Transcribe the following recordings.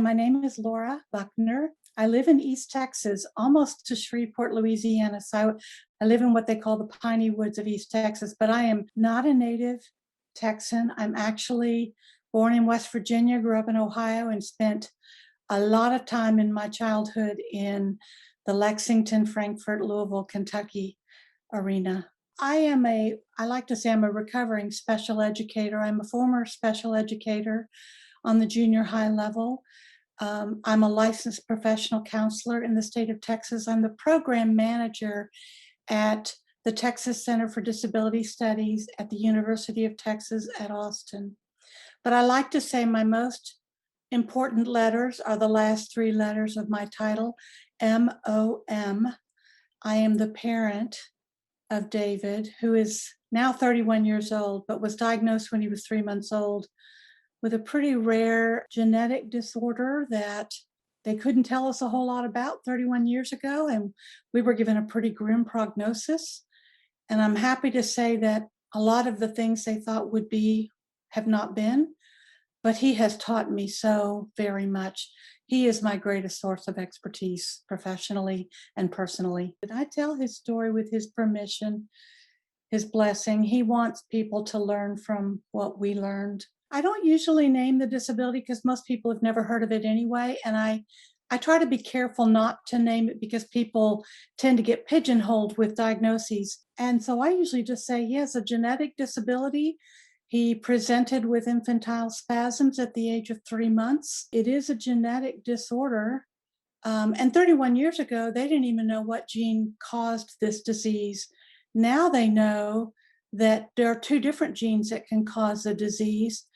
my name is Laura Buckner. I live in East Texas, almost to Shreveport, Louisiana. So I live in what they call the piney woods of East Texas, but I am not a native Texan. I'm actually born in West Virginia, grew up in Ohio, and spent a lot of time in my childhood in the Lexington, Frankfort, Louisville, Kentucky arena. I like to say I'm a recovering special educator. I'm a former special educator on the junior high level. I'm a licensed professional counselor in the state of Texas. I'm the program manager at the Texas Center for Disability Studies at the University of Texas at Austin. But I like to say my most important letters are the last three letters of my title, MOM. I am the parent of David, who is now 31 years old, but was diagnosed when he was 3 months old with a pretty rare genetic disorder that they couldn't tell us a whole lot about 31 years ago. And we were given a pretty grim prognosis. And I'm happy to say that a lot of the things they thought would be have not been, but he has taught me so very much. He is my greatest source of expertise professionally and personally. And I tell his story with his permission, his blessing. He wants people to learn from what we learned. I don't usually name the disability because most people have never heard of it anyway. And I try to be careful not to name it because people tend to get pigeonholed with diagnoses. And so I usually just say he has a genetic disability. He presented with infantile spasms at the age of 3 months. It is a genetic disorder. And 31 years ago, they didn't even know what gene caused this disease. Now they know that there are two different genes that can cause the disease,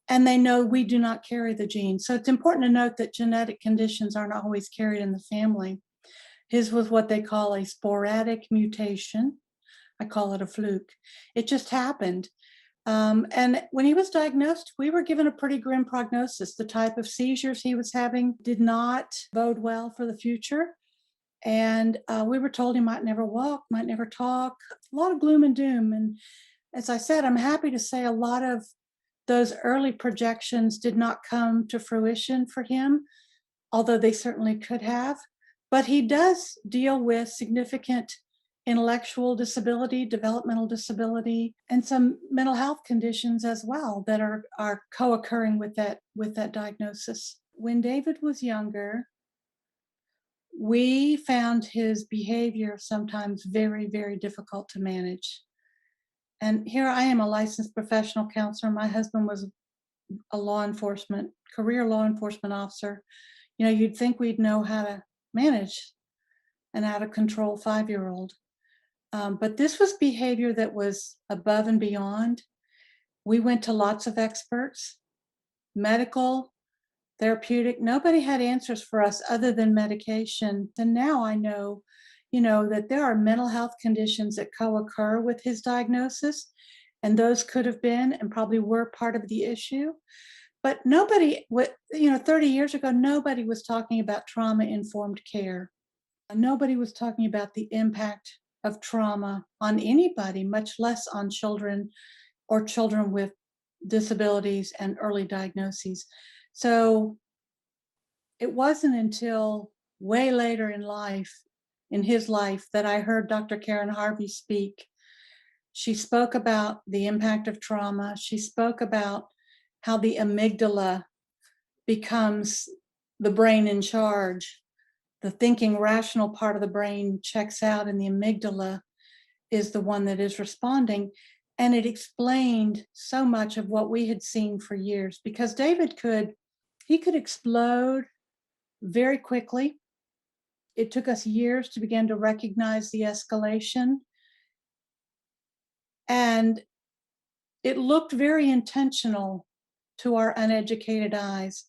and they know we do not carry the gene. So it's important to note that genetic conditions aren't always carried in the family. His was what they call a sporadic mutation. I call it a fluke. It just happened. And when he was diagnosed, we were given a pretty grim prognosis. The type of seizures he was having did not bode well for the future. And we were told he might never walk, might never talk, a lot of gloom and doom. And as I said, I'm happy to say a lot of those early projections did not come to fruition for him, although they certainly could have. But he does deal with significant intellectual disability, developmental disability, and some mental health conditions as well that are co-occurring with that diagnosis. When David was younger, we found his behavior sometimes very, very difficult to manage. And here I am, a licensed professional counselor. My husband was a career law enforcement officer. You know, you'd think we'd know how to manage an out of control 5-year-old. But this was behavior that was above and beyond. We went to lots of experts, medical, therapeutic. Nobody had answers for us other than medication. And now I know, that there are mental health conditions that co-occur with his diagnosis, and those could have been and probably were part of the issue. But nobody, 30 years ago, nobody was talking about trauma-informed care. Nobody was talking about the impact of trauma on anybody, much less on children or children with disabilities and early diagnoses. So it wasn't until way later in his life, that I heard Dr. Karen Harvey speak. She spoke about the impact of trauma. She spoke about how the amygdala becomes the brain in charge. The thinking, rational part of the brain checks out, and the amygdala is the one that is responding. And it explained so much of what we had seen for years, because David could explode very quickly. It took us years to begin to recognize the escalation. And it looked very intentional to our uneducated eyes.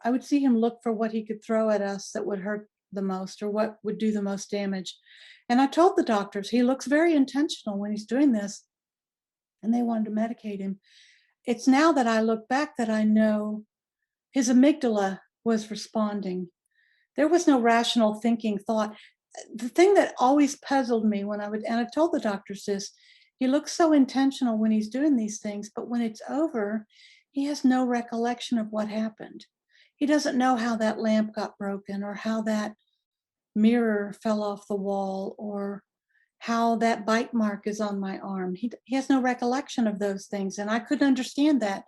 I would see him look for what he could throw at us that would hurt the most or what would do the most damage. And I told the doctors, he looks very intentional when he's doing this, and they wanted to medicate him. It's now that I look back that I know his amygdala was responding. There was no rational thinking thought. The thing that always puzzled me and I told the doctors this, he looks so intentional when he's doing these things, but when it's over, he has no recollection of what happened. He doesn't know how that lamp got broken or how that mirror fell off the wall or how that bite mark is on my arm. He has no recollection of those things. And I couldn't understand that.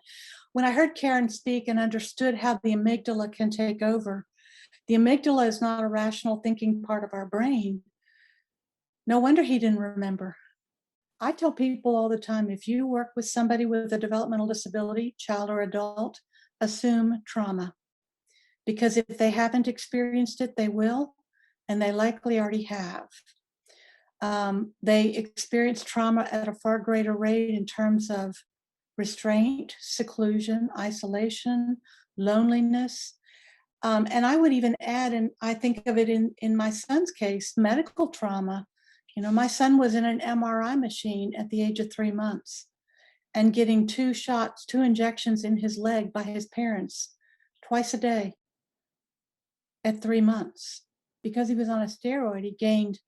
When I heard Karen speak and understood how the amygdala can take over, the amygdala is not a rational thinking part of our brain. No wonder he didn't remember. I tell people all the time, if you work with somebody with a developmental disability, child or adult, assume trauma. Because if they haven't experienced it, they will, and they likely already have. They experience trauma at a far greater rate in terms of restraint, seclusion, isolation, loneliness. And I would even add, and I think of it in my son's case, medical trauma. My son was in an MRI machine at the age of 3 months and getting 2 injections in his leg by his parents twice a day at 3 months. Because he was on a steroid, he gained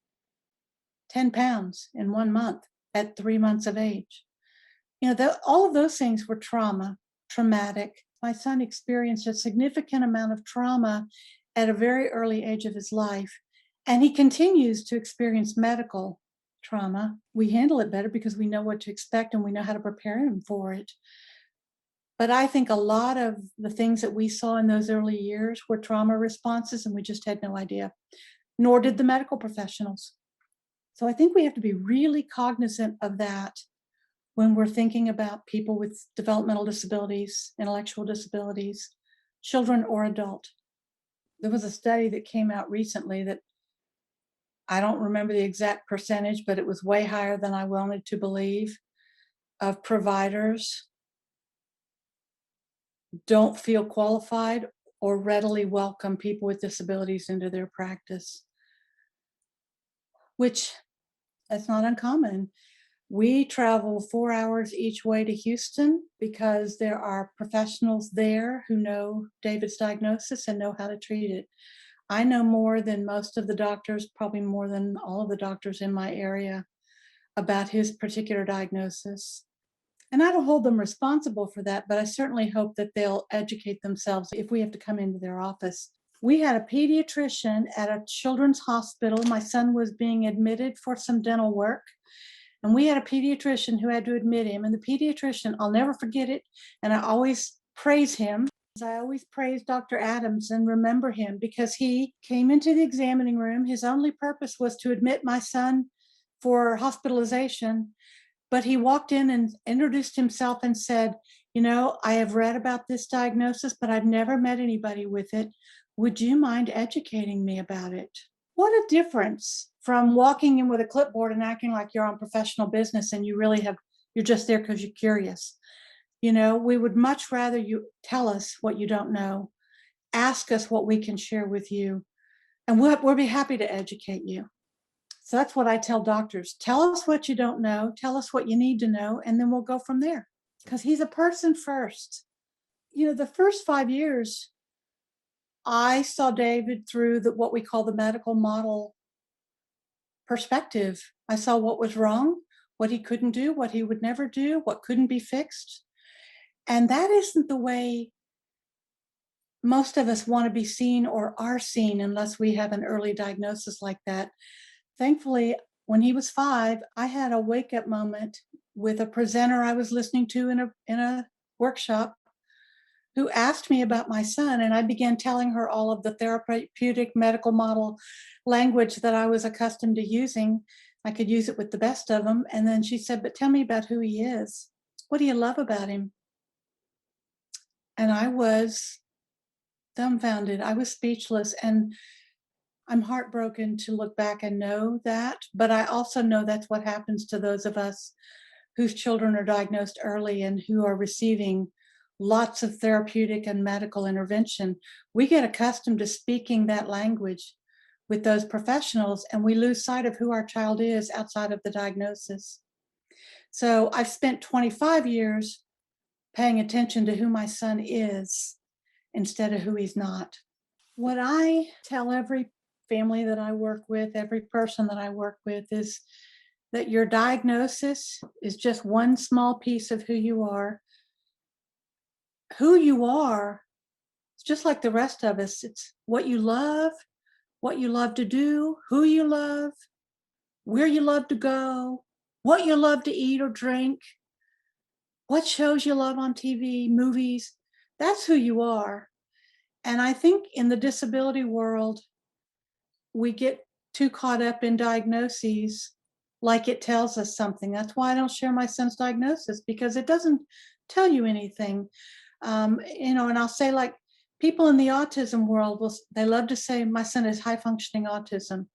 10 pounds in 1 month at 3 months of age. All of those things were traumatic. My son experienced a significant amount of trauma at a very early age of his life, and he continues to experience medical trauma. We handle it better because we know what to expect and we know how to prepare him for it. But I think a lot of the things that we saw in those early years were trauma responses, and we just had no idea, nor did the medical professionals. So I think we have to be really cognizant of that when we're thinking about people with developmental disabilities, intellectual disabilities, children or adult. There was a study that came out recently that I don't remember the exact percentage, but it was way higher than I wanted to believe, of providers don't feel qualified or readily welcome people with disabilities into their practice, which that's not uncommon. We travel 4 hours each way to Houston because there are professionals there who know David's diagnosis and know how to treat it. I know more than most of the doctors, probably more than all of the doctors in my area, about his particular diagnosis. And I don't hold them responsible for that, but I certainly hope that they'll educate themselves if we have to come into their office. We had a pediatrician at a children's hospital. My son was being admitted for some dental work. And we had a pediatrician who had to admit him. And the pediatrician, I'll never forget it. And I always praise him. I always praise Dr. Adams and remember him because he came into the examining room. His only purpose was to admit my son for hospitalization. But he walked in and introduced himself and said, I have read about this diagnosis, but I've never met anybody with it. Would you mind educating me about it? What a difference from walking in with a clipboard and acting like you're on professional business and you're just there because you're curious. We would much rather you tell us what you don't know, ask us what we can share with you, and we'll be happy to educate you. So that's what I tell doctors. Tell us what you don't know, tell us what you need to know, and then we'll go from there. Because he's a person first. The first 5 years, I saw David through what we call the medical model perspective. I saw what was wrong, what he couldn't do, what he would never do, what couldn't be fixed. And that isn't the way most of us want to be seen or are seen unless we have an early diagnosis like that. Thankfully, when he was 5, I had a wake-up moment with a presenter I was listening to in a workshop who asked me about my son, and I began telling her all of the therapeutic medical model language that I was accustomed to using. I could use it with the best of them. And then she said, but tell me about who he is. What do you love about him? And I was dumbfounded. I was speechless. And I'm heartbroken to look back and know that. But I also know that's what happens to those of us whose children are diagnosed early and who are receiving lots of therapeutic and medical intervention. We get accustomed to speaking that language with those professionals, and we lose sight of who our child is outside of the diagnosis. So I've spent 25 years paying attention to who my son is instead of who he's not. What I tell every family that I work with, every person that I work with, is that your diagnosis is just one small piece of who you are. Who you are is just like the rest of us. It's what you love to do, who you love, where you love to go, what you love to eat or drink, what shows you love on TV, movies. That's who you are. And I think in the disability world, we get too caught up in diagnoses like it tells us something. That's why I don't share my son's diagnosis, because it doesn't tell you anything. And I'll say, like, people in the autism world they love to say my son is high functioning autism.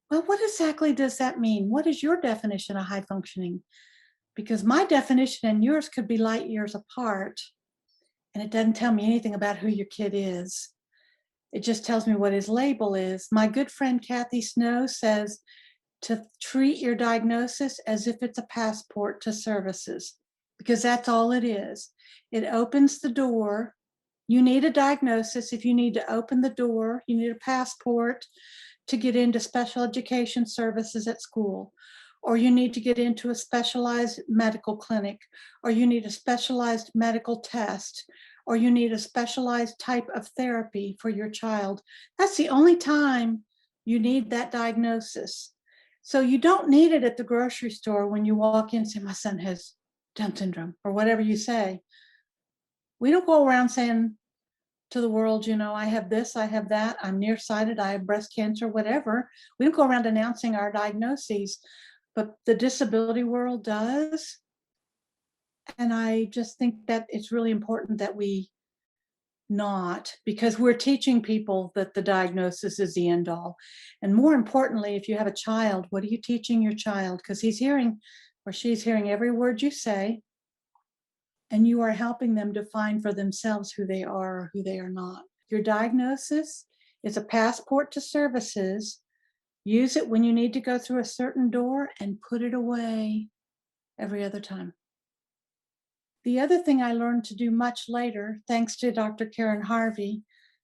Well, what exactly does that mean? What is your definition of high functioning? Because my definition and yours could be light years apart, and it doesn't tell me anything about who your kid is. It just tells me what his label is. My good friend Kathy Snow says to treat your diagnosis as if it's a passport to services, because that's all it is. It opens the door. You need a diagnosis if you need to open the door. You need a passport to get into special education services at school, or you need to get into a specialized medical clinic, or you need a specialized medical test, or you need a specialized type of therapy for your child. That's the only time you need that diagnosis. So you don't need it at the grocery store when you walk in and say, my son has Down syndrome, or whatever you say. We don't go around saying to the world, I have this, I have that, I'm nearsighted, I have breast cancer, whatever. We don't go around announcing our diagnoses, but the disability world does. And I just think that it's really important that we not, because we're teaching people that the diagnosis is the end all. And more importantly, if you have a child, what are you teaching your child? Because he's hearing or she's hearing every word you say, and you are helping them define for themselves who they are or who they are not. Your diagnosis is a passport to services. Use it when you need to go through a certain door and put it away every other time. The other thing I learned to do much later, thanks to Dr. Karen Harvey,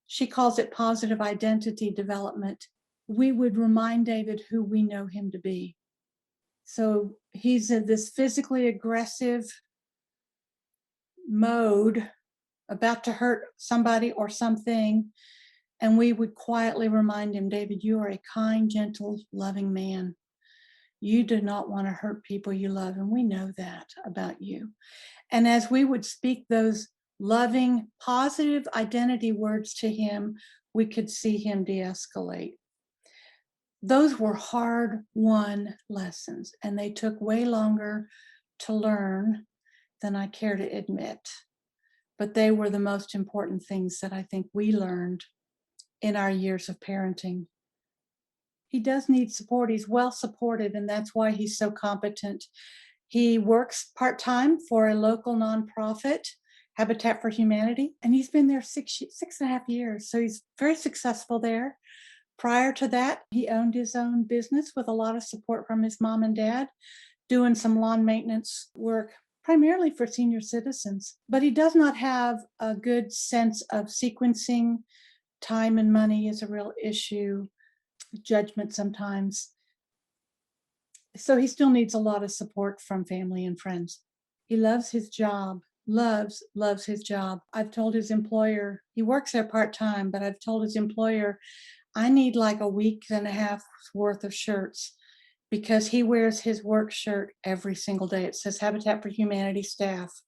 she calls it positive identity development. We would remind David who we know him to be. So he's in this physically aggressive mode, about to hurt somebody or something. And we would quietly remind him, David, you are a kind, gentle, loving man. You do not want to hurt people you love. And we know that about you. And as we would speak those loving, positive identity words to him, we could see him de-escalate. Those were hard-won lessons, and they took way longer to learn than I care to admit. But they were the most important things that I think we learned in our years of parenting. He does need support. He's well supported, and that's why he's so competent. He works part-time for a local nonprofit, Habitat for Humanity, and he's been there 6.5 years. So he's very successful there. Prior to that, he owned his own business with a lot of support from his mom and dad, doing some lawn maintenance work, primarily for senior citizens. But he does not have a good sense of sequencing. Time and money is a real issue, judgment sometimes. So he still needs a lot of support from family and friends. He loves his job, loves his job. I've told his employer, he works there part-time, but I've told his employer, I need like a week and a half worth of shirts, because he wears his work shirt every single day. It says Habitat for Humanity staff.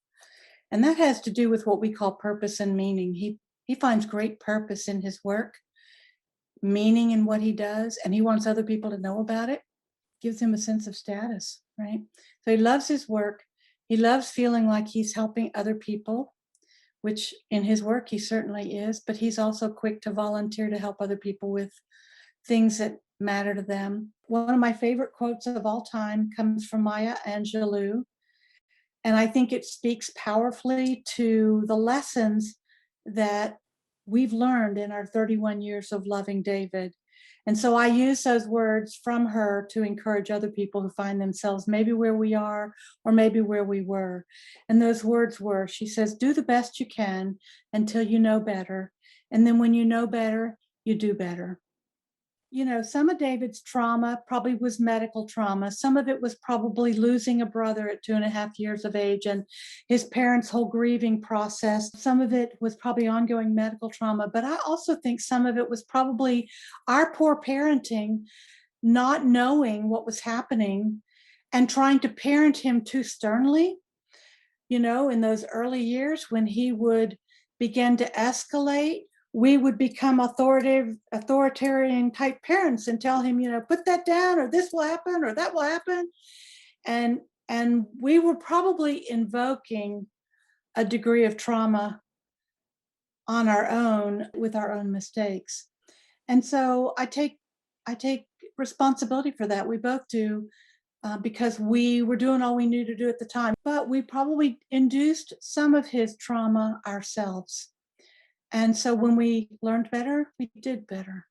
And that has to do with what we call purpose and meaning. He finds great purpose in his work, meaning in what he does, and he wants other people to know about it. Gives him a sense of status, right? So he loves his work. He loves feeling like he's helping other people, which in his work he certainly is, but he's also quick to volunteer to help other people with things that matter to them. One of my favorite quotes of all time comes from Maya Angelou, and I think it speaks powerfully to the lessons that we've learned in our 31 years of loving David. And so I use those words from her to encourage other people who find themselves maybe where we are or maybe where we were. And those words were, she says, do the best you can until you know better. And then when you know better, you do better. Some of David's trauma probably was medical trauma. Some of it was probably losing a brother at 2.5 years of age and his parents' whole grieving process. Some of it was probably ongoing medical trauma. But I also think some of it was probably our poor parenting, not knowing what was happening and trying to parent him too sternly, in those early years when he would begin to escalate. We would become authoritarian type parents and tell him, put that down, or this will happen, or that will happen. And we were probably invoking a degree of trauma on our own with our own mistakes. And so I take responsibility for that. We both do, because we were doing all we knew to do at the time. But we probably induced some of his trauma ourselves. And so when we learned better, we did better.